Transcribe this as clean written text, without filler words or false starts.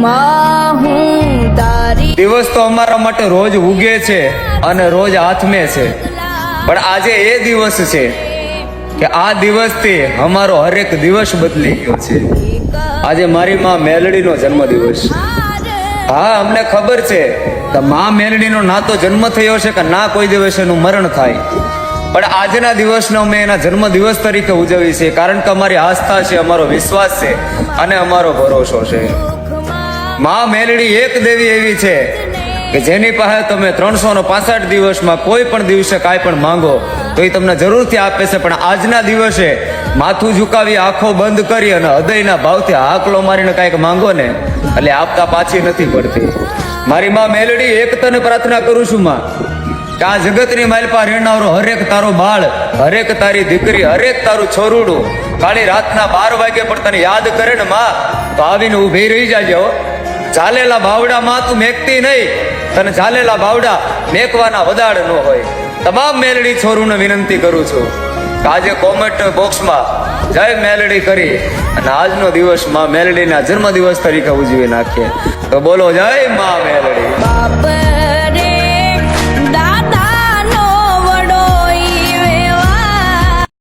માં હું તારી। દિવસ તો અમારા માટે રોજ ઉગે છે અને રોજ હાથમે છે, પણ આજે એ દિવસ છે કે આ દિવસથી અમારો હરેક દિવસ બદલી ગયો છે। આજે મારી માં મેલડીનો જન્મદિવસ। હા, અમને ખબર છે કે માં મેલડીનો ના તો જન્મ થયો છે કે ના કોઈ દિવસ એનું મરણ થાય, પણ આજના દિવસનો અમે એના જન્મદિવસ તરીકે ઉજવીએ છીએ, કારણ કે અમારી આસ્થા છે, અમારો વિશ્વાસ છે અને અમારો ભરોસો છે। માં મેલડી એક દેવી એવી છે કે જેની પાસે તમે 365 દિવસમાં કોઈ પણ દિવસે કાંઈ પણ માંગો તો એ તમને જરૂરથી આપે છે, પણ આજના દિવસે માથું ઝુકાવી આંખો બંધ કરી અને હૃદયના ભાવથી હાકલો મારીને કાંઈક માંગો ને એટલે આપતા પાછી નથી પડતી। મારી માં મેલડી એક તને પ્રાર્થના કરું છું માં, કે આ જગતની માલપા રહેનારો હરેક તારો બાળ, હરેક તારી દીકરી, હરેક તારું છોરુડું કાળી રાતના 12 વાગે પણ તને યાદ કરે ને માં, તો આવીને ઊભી રહી જાજો। ઝાલેલા બાવડા માં તું મેકતી નહીં, તને ઝાલેલા બાવડા મેકવાના વદાડ ન હોય। તમામ મેલડી છોરુને વિનંતી કરું છું કે આજે કોમેન્ટ બોક્સમાં જય મેલડી કરી અને આજનો દિવસ માં મેલડીના જન્મદિવસ તરીકે ઉજવી નાખીએ। તો બોલો જય માં મેલડી।